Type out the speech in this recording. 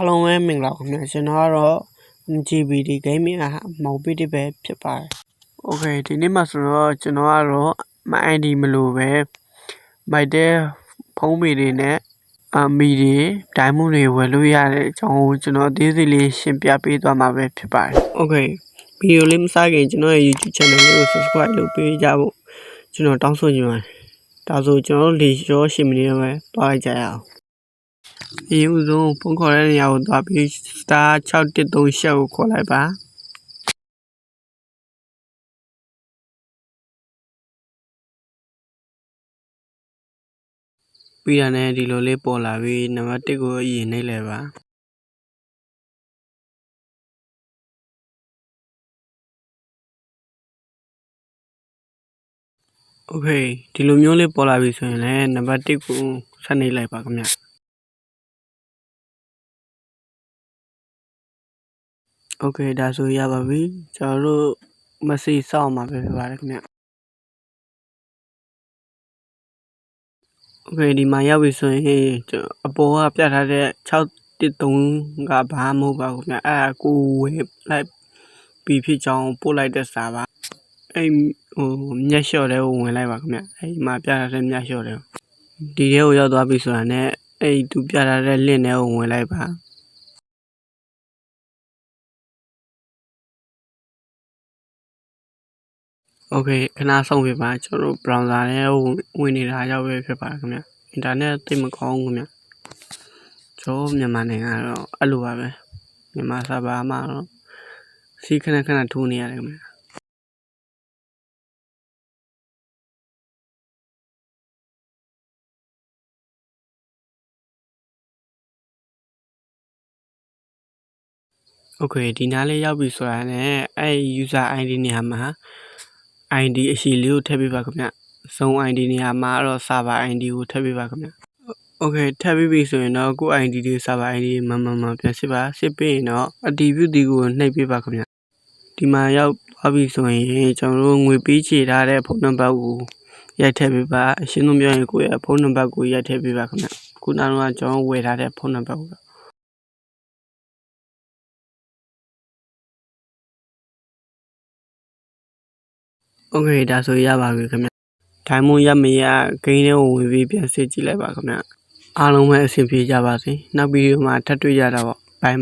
အားလုံးပဲမင်္ဂလာပါခင်ဗျာကျွန်တော်ကတော့ MGBD Gaming မောင်ပိတိပဲဖြစ်ပါတယ် Okay ဒီနေ့မှာဆိုတော့ကျွန်တော်ကတော့ ID မလို့ပဲမိုက်တဲ့ဖုန်းမေတွေနဲ့မီတွေဒိုင်းမွန်တွေဝယ်လို့ရတဲ့အကြောင်းကိုကျွန်တော်အသေးစိတ်လေးရှင်းပြပေးသွားမှာပဲဖြစ်ပါတယ် Okay ဗီဒီယိုလေးမစခင်ကျွန်တော်ရဲ့ YouTube channel လေးကို subscribe လုပ်ပေးကြဖို့ကျွန်တော်တောင်းဆိုချင်ပါတယ်ဒါဆိုကျွန်တော်လေရောရှင်းမနေတော့ပဲသွားလိုက်ကြရအောင်ဒီဥဆုံးဖုန်းခေါ်တဲ့နေရာကိုသွားပြီး star 613 share ကိုခေါ်လိုက်ပါပြီးရတဲ့ဒီလိုလေးပေါ်လာပြီးနံပါတ်1ကိုအရင်နှိပ်လိုက်ပါโอเคဒီလိုမျိုးလေးပေါ်လာပြီဆိုရင်လည်းနံပါတ်1ကိုဆက်နှိပ်လိုက်ပါခင်ဗျโอเคဒါဆိုရပါပြီကျွန်တော်တို့မစီစောင့်မှာပဲဖြစ်ပါတယ်ခင်ဗျโอเคဒီမှာရောက်ပြီဆိုရင်အပေါ်ကပြထားတဲ့613ကဘာမှမဟုတ်ပါဘူးခင်ဗျအဲ့ဒါကိုဝယ်လိုက်ပြီးဖြစ်ကြောင်းပို့လိုက်တဲ့စာပါအဲ့မျက်လျှော့တဲ့ကိုဝင်လိုက်ပါခင်ဗျအဲ့ဒီမှာပြထားတဲ့မျက်လျှော့တဲ့ဒီထဲကိုရောက်သွားပြီဆိုတာနဲ့အဲ့သူပြထားတဲ့ link ထဲကိုဝင်လိုက်ပါโอเคခဏဆုံးပြပါကျွန်တော်တို့ browser ထဲဝင်နေတာရောက်ပဲဖြစ်ပါတယ်ခင်ဗျအင်တာနက်သိမကောင်းဘူးခင်ဗျကျွန်တော်မြန်မာနိုင်ငံကတော့အဲ့လိုပါပဲမြန်မာ server မှာတော့စီးခဏထိုးနေရတယ်ခင်ဗျโอเคဒီနားလေးရောက်ပြီဆိုတာနဲ့အဲ့ user ID နေရာမှာ ID အရှိလေးကိုထည့်ပေးပါခင်ဗျစုံ ID နေရာမှာတော့ server ID ကိုထည့်ပေးပါခင်ဗျโอเคထည့်ပြီးပြီဆိုရင်တော့ကို ID တွေ server ID မှန်ပြန်စစ်ပါစစ်ပြီးရင်တော့အတည်ပြုဒီကိုနှိပ်ပေးပါခင်ဗျဒီမှာရောက်သွားပြီဆိုရင်ကျွန်တော်တို့ငွေပေးချေထားတဲ့ဖုန်းနံပါတ်ကိုရိုက်ထည့်ပေးပါအရှင်းဆုံးပြောရင်ကိုယ့်ရဲ့ဖုန်းနံပါတ်ကိုရိုက်ထည့်ပေးပါခင်ဗျခုနကကျွန်တော်ဝယ်ထားတဲ့ဖုန်းနံပါတ်ကိုโอเคဒါဆိုရပါပြီခင်ဗျဒိုင်းမွန်ရမရဂိမ်းထဲကိုဝင်ပြီးပြန်စစ်ကြည့်လိုက်ပါခင်ဗျအားလုံးပဲအဆင်ပြေကြပါစေနောက်ဗီဒီယိုမှာထပ်တွေ့ကြတာပေါ့ဘိုင်